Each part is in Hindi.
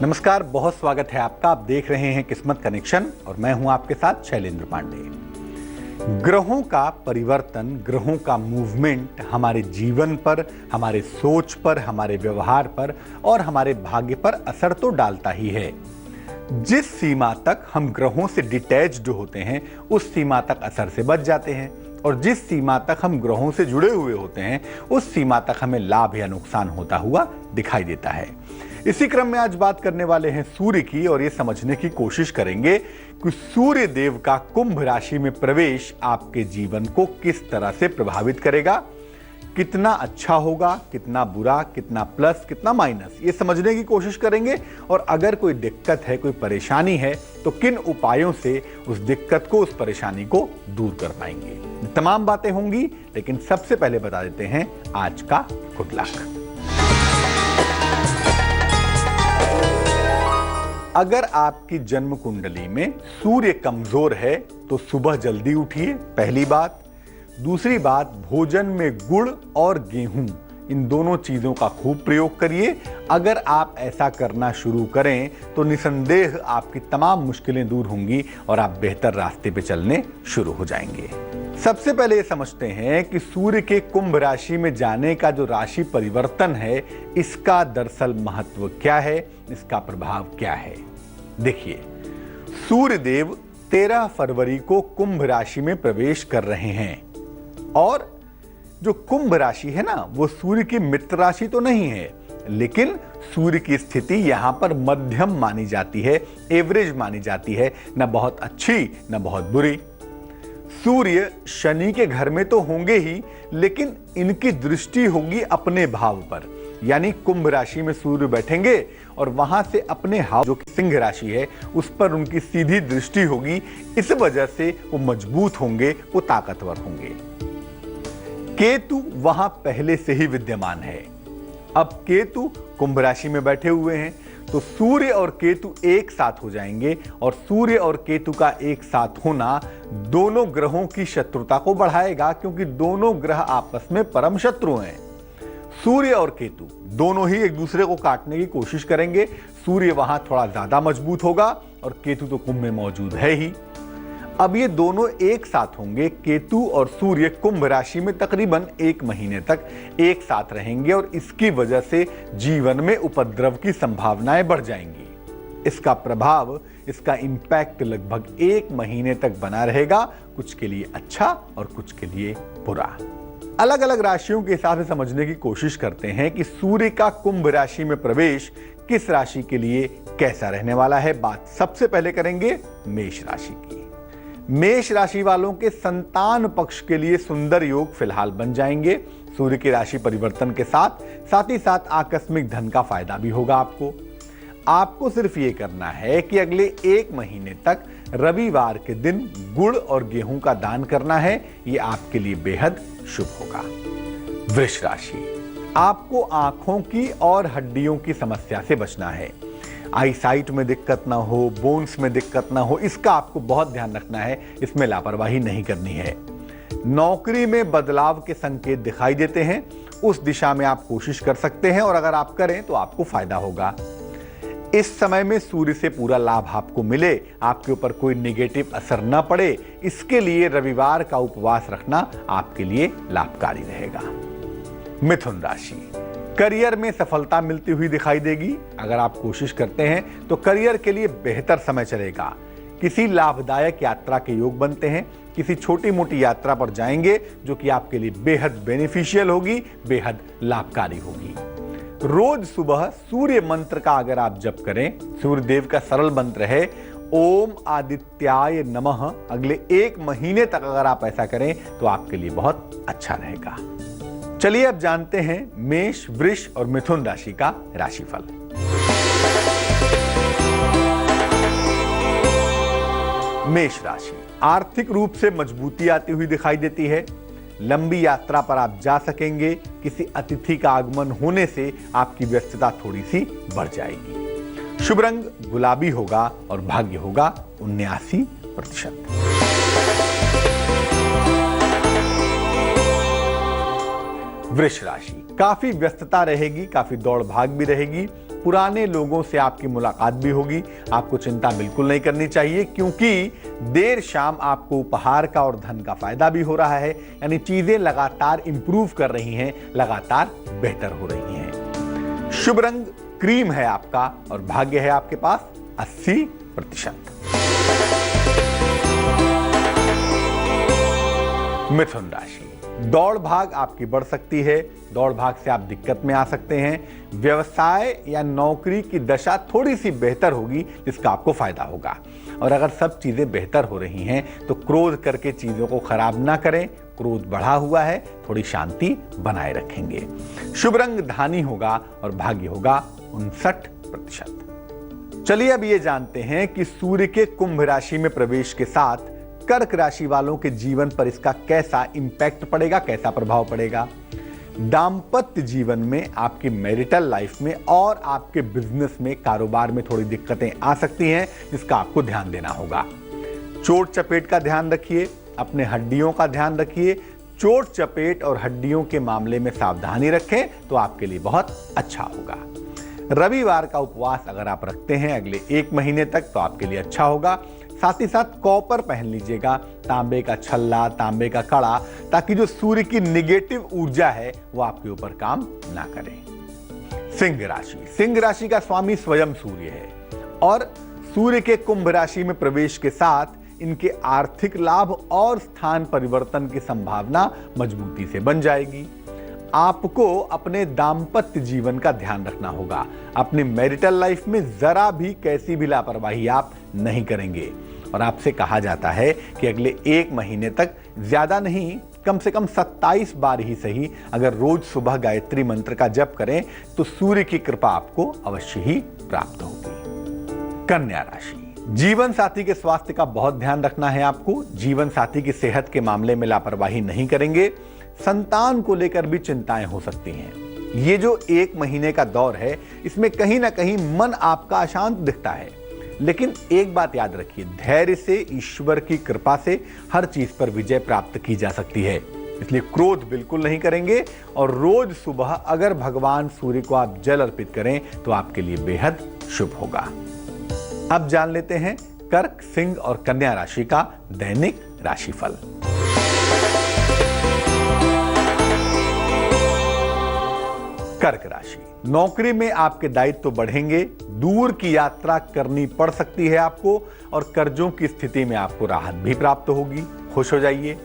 नमस्कार, बहुत स्वागत है आपका। आप देख रहे हैं किस्मत कनेक्शन और मैं हूं आपके साथ शैलेंद्र पांडे। ग्रहों का परिवर्तन, ग्रहों का मूवमेंट हमारे जीवन पर, हमारे सोच पर, हमारे व्यवहार पर और हमारे भाग्य पर असर तो डालता ही है। जिस सीमा तक हम ग्रहों से डिटैच्ड होते हैं उस सीमा तक असर से बच जाते हैं और जिस सीमा तक हम ग्रहों से जुड़े हुए होते हैं उस सीमा तक हमें लाभ या नुकसान होता हुआ दिखाई देता है। इसी क्रम में आज बात करने वाले हैं सूर्य की और ये समझने की कोशिश करेंगे कि सूर्य देव का कुंभ राशि में प्रवेश आपके जीवन को किस तरह से प्रभावित करेगा, कितना अच्छा होगा, कितना बुरा, कितना प्लस, कितना माइनस, ये समझने की कोशिश करेंगे। और अगर कोई दिक्कत है, कोई परेशानी है तो किन उपायों से उस दिक्कत को, उस परेशानी को दूर कर पाएंगे। तमाम बातें होंगी, लेकिन सबसे पहले बता देते हैं आज का गुड लक। अगर आपकी जन्म कुंडली में सूर्य कमजोर है तो सुबह जल्दी उठिए, पहली बात। दूसरी बात, भोजन में गुड़ और गेहूं, इन दोनों चीजों का खूब प्रयोग करिए। अगर आप ऐसा करना शुरू करें तो निसंदेह आपकी तमाम मुश्किलें दूर होंगी और आप बेहतर रास्ते पे चलने शुरू हो जाएंगे। सबसे पहले ये समझते हैं कि सूर्य के कुंभ राशि में जाने का जो राशि परिवर्तन है, इसका दरअसल महत्व क्या है, इसका प्रभाव क्या है। देखिए, सूर्य देव 13 फरवरी को कुंभ राशि में प्रवेश कर रहे हैं और जो कुंभ राशि है ना, वो सूर्य की मित्र राशि तो नहीं है, लेकिन सूर्य की स्थिति यहां पर मध्यम मानी जाती है, एवरेज मानी जाती है, न बहुत अच्छी न बहुत बुरी। सूर्य शनि के घर में तो होंगे ही, लेकिन इनकी दृष्टि होगी अपने भाव पर, यानी कुंभ राशि में सूर्य बैठेंगे और वहां से अपने हाव जो कि सिंह राशि है उस पर उनकी सीधी दृष्टि होगी। इस वजह से वो मजबूत होंगे, वो ताकतवर होंगे। केतु वहां पहले से ही विद्यमान है। अब केतु कुंभ राशि में बैठे हुए हैं तो सूर्य और केतु एक साथ हो जाएंगे और सूर्य और केतु का एक साथ होना दोनों ग्रहों की शत्रुता को बढ़ाएगा, क्योंकि दोनों ग्रह आपस में परम शत्रु हैं। सूर्य और केतु दोनों ही एक दूसरे को काटने की कोशिश करेंगे। सूर्य वहां थोड़ा ज्यादा मजबूत होगा और केतु तो कुंभ में मौजूद है ही। अब ये दोनों एक साथ होंगे। केतु और सूर्य कुंभ राशि में तकरीबन 1 महीने तक एक साथ रहेंगे और इसकी वजह से जीवन में उपद्रव की संभावनाएं बढ़ जाएंगी। इसका प्रभाव, इसका इंपैक्ट लगभग 1 महीने तक बना रहेगा, कुछ के लिए अच्छा और कुछ के लिए बुरा। अलग अलग राशियों के हिसाब से समझने की कोशिश करते हैं कि सूर्य का कुंभ राशि में प्रवेश किस राशि के लिए कैसा रहने वाला है। बात सबसे पहले करेंगे मेष राशि की। मेष राशि वालों के संतान पक्ष के लिए सुंदर योग फिलहाल बन जाएंगे। सूर्य की राशि परिवर्तन के साथ ही साथ आकस्मिक धन का फायदा भी होगा। आपको सिर्फ ये करना है कि अगले 1 महीने तक रविवार के दिन गुड़ और गेहूं का दान करना है। ये आपके लिए बेहद शुभ होगा। वृष राशि, आपको आंखों की और हड्डियों की समस्या से बचना है। आईसाइट में दिक्कत ना हो, बोन्स में दिक्कत ना हो, इसका आपको बहुत ध्यान रखना है। इसमें लापरवाही नहीं करनी है। नौकरी में बदलाव के संकेत दिखाई देते हैं, उस दिशा में आप कोशिश कर सकते हैं और अगर आप करें तो आपको फायदा होगा। इस समय में सूर्य से पूरा लाभ आपको मिले, आपके ऊपर कोई नेगेटिव असर न पड़े, इसके लिए रविवार का उपवास रखना आपके लिए लाभकारी रहेगा। मिथुन राशि, करियर में सफलता मिलती हुई दिखाई देगी। अगर आप कोशिश करते हैं तो करियर के लिए बेहतर समय चलेगा। किसी लाभदायक यात्रा के योग बनते हैं। किसी छोटी मोटी यात्रा पर जाएंगे जो कि आपके लिए बेहद बेनिफिशियल होगी, बेहद लाभकारी होगी। रोज सुबह सूर्य मंत्र का अगर आप जप करें, सूर्य देव का सरल मंत्र है ओम आदित्याय नमः, अगले 1 महीने तक अगर आप ऐसा करें तो आपके लिए बहुत अच्छा रहेगा। चलिए अब जानते हैं मेष, वृष और मिथुन राशि का राशिफल। मेष राशि, आर्थिक रूप से मजबूती आती हुई दिखाई देती है। लंबी यात्रा पर आप जा सकेंगे। किसी अतिथि का आगमन होने से आपकी व्यस्तता थोड़ी सी बढ़ जाएगी। शुभ रंग गुलाबी होगा और भाग्य होगा 79%। वृष राशि, काफी व्यस्तता रहेगी, काफी दौड़ भाग भी रहेगी। पुराने लोगों से आपकी मुलाकात भी होगी। आपको चिंता बिल्कुल नहीं करनी चाहिए, क्योंकि देर शाम आपको उपहार का और धन का फायदा भी हो रहा है। यानी चीजें लगातार इंप्रूव कर रही हैं, लगातार बेहतर हो रही हैं। शुभ रंग क्रीम है आपका और भाग्य है आपके पास 80%। मिथुन राशि, दौड़ भाग आपकी बढ़ सकती है। दौड़ भाग से आप दिक्कत में आ सकते हैं। व्यवसाय या नौकरी की दशा थोड़ी सी बेहतर होगी, जिसका आपको फायदा होगा। और अगर सब चीजें बेहतर हो रही हैं तो क्रोध करके चीजों को खराब ना करें। क्रोध बढ़ा हुआ है, थोड़ी शांति बनाए रखेंगे। शुभ रंग धानी होगा और भाग्य होगा 59%। चलिए अब ये जानते हैं कि सूर्य के कुंभ राशि में प्रवेश के साथ कर्क राशि वालों के जीवन पर इसका कैसा इंपैक्ट पड़ेगा, कैसा प्रभाव पड़ेगा। दाम्पत्य जीवन में, आपकी मैरिटल लाइफ में और आपके बिजनेस में, कारोबार में थोड़ी दिक्कतें आ सकती हैं, जिसका आपको ध्यान देना होगा। चोट चपेट का ध्यान रखिए, अपने हड्डियों का ध्यान रखिए। चोट चपेट और हड्डियों के मामले में सावधानी रखें तो आपके लिए बहुत अच्छा होगा। रविवार का उपवास अगर आप रखते हैं अगले 1 महीने तक तो आपके लिए अच्छा होगा। साथ ही साथ कॉपर पहन लीजिएगा, तांबे का छल्ला, तांबे का कड़ा, ताकि जो सूर्य की निगेटिव ऊर्जा है वो आपके ऊपर काम ना करे। सिंह राशि, सिंह राशि का स्वामी स्वयं सूर्य है और सूर्य के कुंभ राशि में प्रवेश के साथ इनके आर्थिक लाभ और स्थान परिवर्तन की संभावना मजबूती से बन जाएगी। आपको अपने दाम्पत्य जीवन का ध्यान रखना होगा। अपनी मैरिटल लाइफ में जरा भी कैसी भी लापरवाही आप नहीं करेंगे। और आपसे कहा जाता है कि अगले 1 महीने तक ज्यादा नहीं, कम से कम 27 बार ही सही, अगर रोज सुबह गायत्री मंत्र का जप करें तो सूर्य की कृपा आपको अवश्य ही प्राप्त होगी। कन्या राशि, जीवन साथी के स्वास्थ्य का बहुत ध्यान रखना है आपको। जीवन साथी की सेहत के मामले में लापरवाही नहीं करेंगे। संतान को लेकर भी चिंताएं हो सकती हैं। ये जो 1 महीने का दौर है, इसमें कहीं ना कहीं मन आपका अशांत दिखता है, लेकिन एक बात याद रखिए, धैर्य से, ईश्वर की कृपा से हर चीज पर विजय प्राप्त की जा सकती है। इसलिए क्रोध बिल्कुल नहीं करेंगे और रोज सुबह अगर भगवान सूर्य को आप जल अर्पित करें तो आपके लिए बेहद शुभ होगा। अब जान लेते हैं कर्क, सिंह और कन्या राशि का दैनिक राशिफल। कर्क राशि, नौकरी में आपके दायित्व बढ़ेंगे। दूर की यात्रा करनी पड़ सकती है आपको और कर्जों की स्थिति में आपको राहत भी प्राप्त होगी। खुश हो जाइए।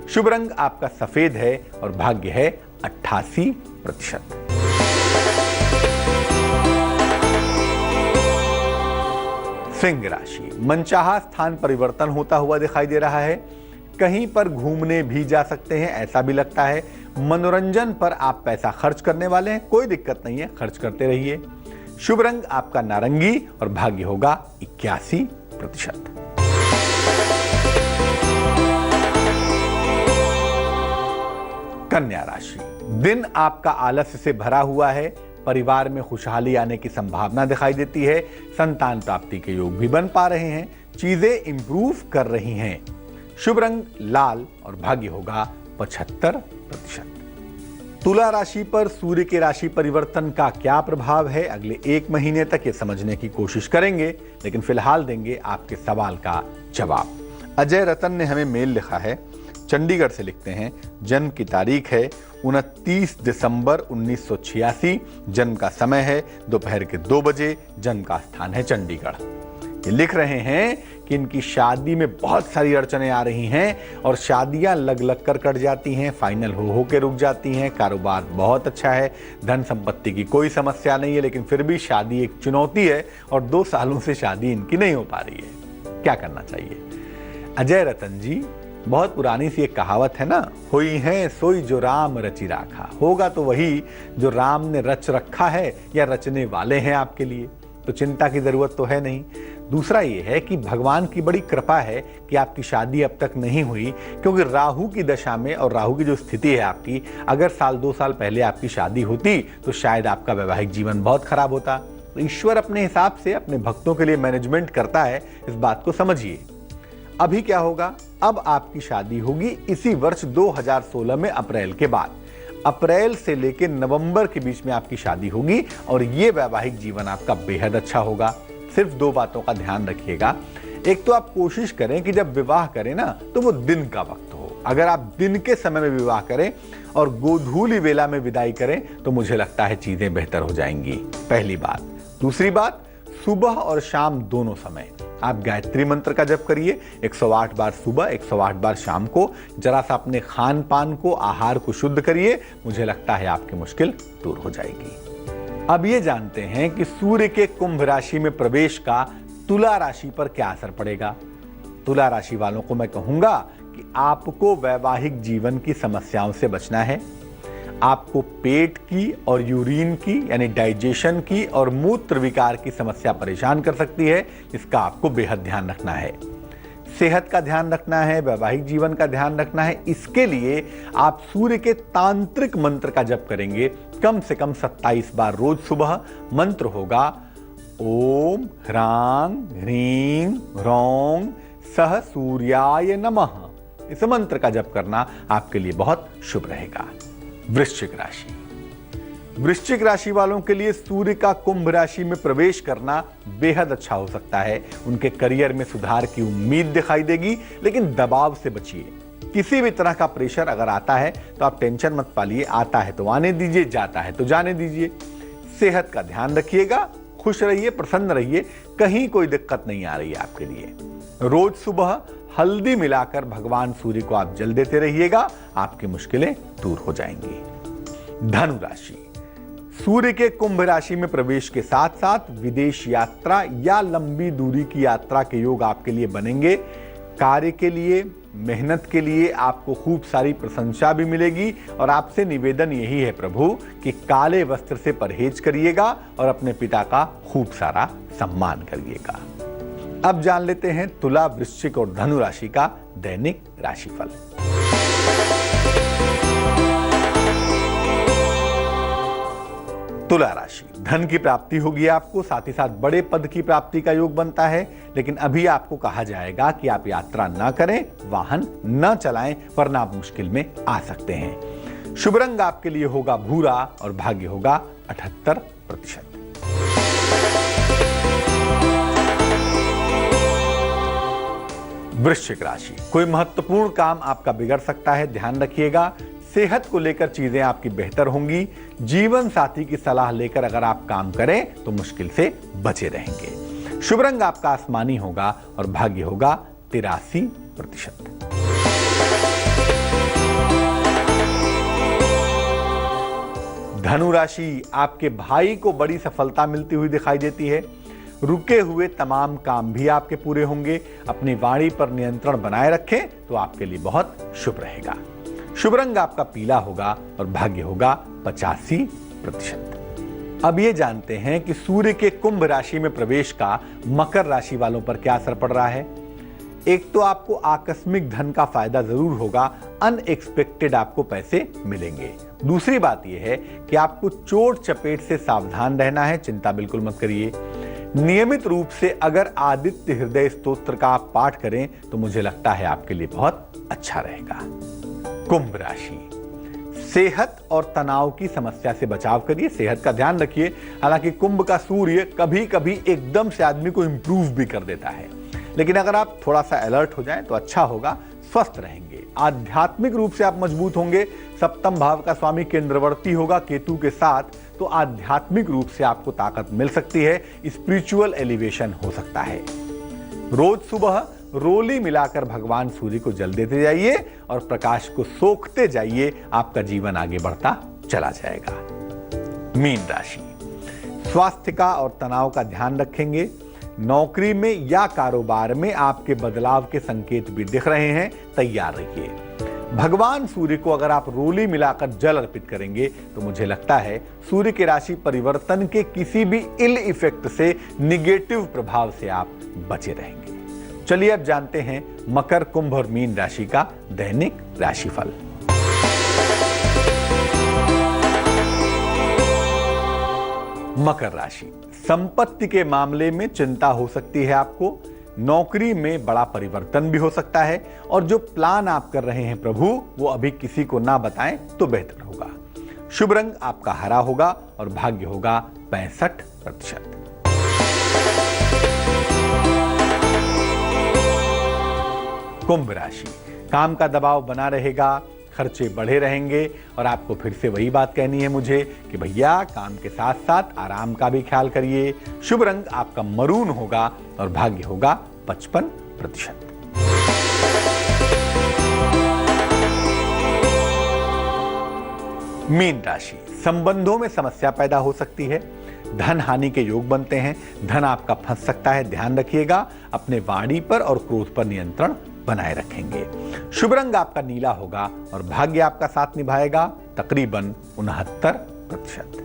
शुभ रंग आपका सफेद है और भाग्य है 88%। सिंह राशि, मनचाहा स्थान परिवर्तन होता हुआ दिखाई दे रहा है। कहीं पर घूमने भी जा सकते हैं, ऐसा भी लगता है। मनोरंजन पर आप पैसा खर्च करने वाले हैं, कोई दिक्कत नहीं है, खर्च करते रहिए। शुभ रंग आपका नारंगी और भाग्य होगा 81%। कन्या राशि, दिन आपका आलस्य से भरा हुआ है। परिवार में खुशहाली आने की संभावना दिखाई देती है। संतान प्राप्ति के योग भी बन पा रहे हैं। चीजें इंप्रूव कर रही हैं। शुभ रंग लाल और भाग्य होगा 75%। तुला राशि पर सूर्य के राशि परिवर्तन का क्या प्रभाव है, अगले 1 महीने तक ये समझने की कोशिश करेंगे, लेकिन फिलहाल देंगे आपके सवाल का जवाब। अजय रतन ने हमें मेल लिखा है, चंडीगढ़ से लिखते हैं। जन्म की तारीख है 29 दिसंबर 1986। जन्म का समय है दोपहर के 2 बजे। जन्म का स्थान है चंडीगढ़। ये लिख रहे हैं कि इनकी शादी में बहुत सारी अड़चनें आ रही हैं और शादियां लग कर कट जाती हैं, फाइनल हो के रुक जाती हैं। कारोबार बहुत अच्छा है, धन संपत्ति की कोई समस्या नहीं है, लेकिन फिर भी शादी एक चुनौती है और 2 सालों से शादी इनकी नहीं हो पा रही है। क्या करना चाहिए? अजय रतन जी, बहुत पुरानी सी एक कहावत है ना, हुई है सोई जो राम रचि राखा। होगा तो वही जो राम ने रच रखा है या रचने वाले हैं आपके लिए, तो चिंता की जरूरत तो है नहीं। दूसरा ये है कि भगवान की बड़ी कृपा है कि आपकी शादी अब तक नहीं हुई, क्योंकि राहु की दशा में और राहु की जो स्थिति है आपकी, अगर 1-2 साल पहले आपकी शादी होती तो शायद आपका वैवाहिक जीवन बहुत खराब होता। तो ईश्वर अपने हिसाब से अपने भक्तों के लिए मैनेजमेंट करता है, इस बात को समझिए। अभी क्या होगा, अब आपकी शादी होगी इसी वर्ष 2016 में अप्रैल के बाद। अप्रैल से लेकर नवंबर के बीच में आपकी शादी होगी और ये वैवाहिक जीवन आपका बेहद अच्छा होगा। सिर्फ 2 बातों का ध्यान रखिएगा। एक तो आप कोशिश करें कि जब विवाह करें ना तो वो दिन का वक्त हो। अगर आप दिन के समय में विवाह करें और गोधूली वेला में विदाई करें तो मुझे लगता है चीजें बेहतर हो जाएंगी, पहली बात। दूसरी बात, सुबह और शाम दोनों समय आप गायत्री मंत्र का जप करिए 108 बार सुबह, 108 बार शाम को। जरा सा अपने खान पान को, आहार को शुद्ध करिए, मुझे लगता है आपकी मुश्किल दूर हो जाएगी। अब ये जानते हैं कि सूर्य के कुंभ राशि में प्रवेश का तुला राशि पर क्या असर पड़ेगा। तुला राशि वालों को मैं कहूंगा कि आपको वैवाहिक जीवन की समस्याओं से बचना है। आपको पेट की और यूरिन की यानी डाइजेशन की और मूत्र विकार की समस्या परेशान कर सकती है, इसका आपको बेहद ध्यान रखना है। सेहत का ध्यान रखना है, वैवाहिक जीवन का ध्यान रखना है। इसके लिए आप सूर्य के तांत्रिक मंत्र का जप करेंगे कम से कम 27 बार रोज सुबह। मंत्र होगा ओम ह्रांग ह्रीं ह्रौं सह सूर्याय नमः। इस मंत्र का जप करना आपके लिए बहुत शुभ रहेगा। वृश्चिक राशि। वृश्चिक राशि वालों के लिए सूर्य का कुंभ राशि में प्रवेश करना बेहद अच्छा हो सकता है। उनके करियर में सुधार की उम्मीद दिखाई देगी, लेकिन दबाव से बचिए। किसी भी तरह का प्रेशर अगर आता है तो आप टेंशन मत पालिए। आता है तो आने दीजिए, जाता है तो जाने दीजिए। सेहत का ध्यान रखिएगा, खुश रहिए, प्रसन्न रहिए, कहीं कोई दिक्कत नहीं आ रही है आपके लिए। रोज सुबह हल्दी मिलाकर भगवान सूर्य को आप जल देते रहिएगा, आपकी मुश्किलें दूर हो जाएंगी। धनु राशि। सूर्य के कुंभ राशि में प्रवेश के साथ साथ विदेश यात्रा या लंबी दूरी की यात्रा के योग आपके लिए बनेंगे। कार्य के लिए, मेहनत के लिए आपको खूब सारी प्रशंसा भी मिलेगी और आपसे निवेदन यही है प्रभु कि काले वस्त्र से परहेज करिएगा और अपने पिता का खूब सारा सम्मान करिएगा। अब जान लेते हैं तुला, वृश्चिक और धनु राशि का दैनिक राशिफल। तुला राशि, धन की प्राप्ति होगी आपको, साथ ही साथ बड़े पद की प्राप्ति का योग बनता है। लेकिन अभी आपको कहा जाएगा कि आप यात्रा न करें, वाहन न चलाएं, वरना आप मुश्किल में आ सकते हैं। शुभ रंग आपके लिए होगा भूरा और भाग्य होगा 78%। वृश्चिक राशि, कोई महत्वपूर्ण काम आपका बिगड़ सकता है, ध्यान रखिएगा। सेहत को लेकर चीजें आपकी बेहतर होंगी। जीवन साथी की सलाह लेकर अगर आप काम करें तो मुश्किल से बचे रहेंगे। शुभ रंग आपका आसमानी होगा और भाग्य होगा 83%। धनु राशि, आपके भाई को बड़ी सफलता मिलती हुई दिखाई देती है। रुके हुए तमाम काम भी आपके पूरे होंगे। अपनी वाणी पर नियंत्रण बनाए रखें तो आपके लिए बहुत शुभ रहेगा। शुभ रंग आपका पीला होगा और भाग्य होगा 85%। अब ये जानते हैं कि सूर्य के कुंभ राशि में प्रवेश का मकर राशि वालों पर क्या असर पड़ रहा है। एक तो आपको आकस्मिक धन का फायदा जरूर होगा, अनएक्सपेक्टेड आपको पैसे मिलेंगे। दूसरी बात यह है कि आपको चोट चपेट से सावधान रहना है, चिंता बिल्कुल मत करिए। नियमित रूप से अगर आदित्य हृदय स्तोत्र का आप पाठ करें तो मुझे लगता है आपके लिए बहुत अच्छा रहेगा। कुंभ राशि, सेहत और तनाव की समस्या से बचाव करिए, सेहत का ध्यान रखिए। हालांकि कुंभ का सूर्य कभी कभी एकदम से आदमी को इंप्रूव भी कर देता है, लेकिन अगर आप थोड़ा सा अलर्ट हो जाएं तो अच्छा होगा, स्वस्थ रहेंगे। आध्यात्मिक रूप से आप मजबूत होंगे। सप्तम भाव का स्वामी केंद्रवर्ती होगा केतु के साथ, तो आध्यात्मिक रूप से आपको ताकत मिल सकती है, स्पिरिचुअल एलिवेशन हो सकता है। रोज सुबह रोली मिलाकर भगवान सूर्य को जल देते जाइए और प्रकाश को सोखते जाइए, आपका जीवन आगे बढ़ता चला जाएगा। मीन राशि, स्वास्थ्य का और तनाव का ध्यान रखेंगे। नौकरी में या कारोबार में आपके बदलाव के संकेत भी दिख रहे हैं, तैयार रहिए। भगवान सूर्य को अगर आप रोली मिलाकर जल अर्पित करेंगे तो मुझे लगता है सूर्य के राशि परिवर्तन के किसी भी इल इफेक्ट से, निगेटिव प्रभाव से आप बचे रहेंगे। चलिए अब जानते हैं मकर, कुंभ और मीन राशि का दैनिक राशिफल। मकर राशि, संपत्ति के मामले में चिंता हो सकती है आपको। नौकरी में बड़ा परिवर्तन भी हो सकता है और जो प्लान आप कर रहे हैं प्रभु, वो अभी किसी को ना बताएं तो बेहतर होगा। शुभ रंग आपका हरा होगा और भाग्य होगा 65%। कुंभ राशि, काम का दबाव बना रहेगा, खर्चे बढ़े रहेंगे और आपको फिर से वही बात कहनी है मुझे कि भैया काम के साथ साथ आराम का भी ख्याल करिए। शुभ रंग आपका मरून होगा और भाग्य होगा 55%। मीन राशि, संबंधों में समस्या पैदा हो सकती है, धन हानि के योग बनते हैं, धन आपका फंस सकता है, ध्यान रखिएगा। अपने वाणी पर और क्रोध पर नियंत्रण बनाए रखेंगे। शुभ रंग आपका नीला होगा और भाग्य आपका साथ निभाएगा तकरीबन 69%।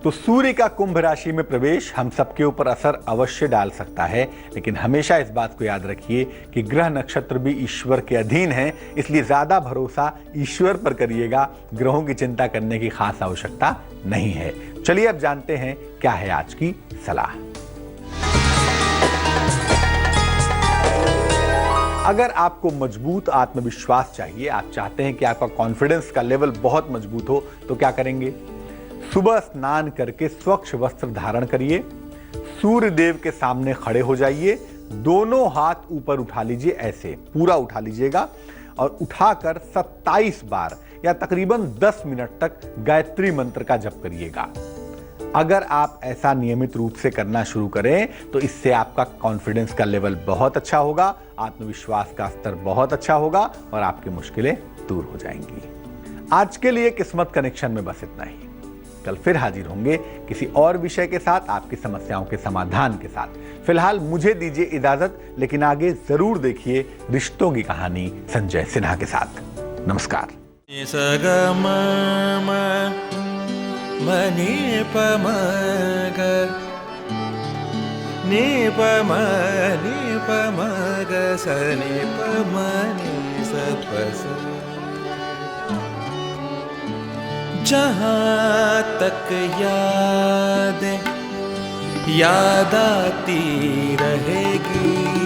तो सूर्य का कुंभ राशि में प्रवेश हम सबके ऊपर असर अवश्य डाल सकता है, लेकिन हमेशा इस बात को याद रखिए कि ग्रह नक्षत्र भी ईश्वर के अधीन है, इसलिए ज्यादा भरोसा ईश्वर पर करिएगा, ग्रहों की चिंता करने की खास आवश्यकता नहीं है। चलिए अब जानते हैं क्या है आज की सलाह। अगर आपको मजबूत आत्मविश्वास चाहिए, आप चाहते हैं कि आपका कॉन्फिडेंस का लेवल बहुत मजबूत हो, तो क्या करेंगे? सुबह स्नान करके स्वच्छ वस्त्र धारण करिए, सूर्य देव के सामने खड़े हो जाइए, दोनों हाथ ऊपर उठा लीजिए, ऐसे पूरा उठा लीजिएगा और उठाकर 27 बार या तकरीबन 10 मिनट तक गायत्री मंत्र का जप करिएगा। अगर आप ऐसा नियमित रूप से करना शुरू करें तो इससे आपका कॉन्फिडेंस का लेवल बहुत अच्छा होगा, आत्मविश्वास का स्तर बहुत अच्छा होगा और आपकी मुश्किलें दूर हो जाएंगी। आज के लिए किस्मत कनेक्शन में बस इतना ही। कल फिर हाजिर होंगे किसी और विषय के साथ, आपकी समस्याओं के समाधान के साथ। फिलहाल मुझे दीजिए इजाजत, लेकिन आगे जरूर देखिए रिश्तों की कहानी संजय सिन्हा के साथ। नमस्कार। मनी पमग नी पमग सनी पमनी सपस। जहाँ तक याद आती रहेगी।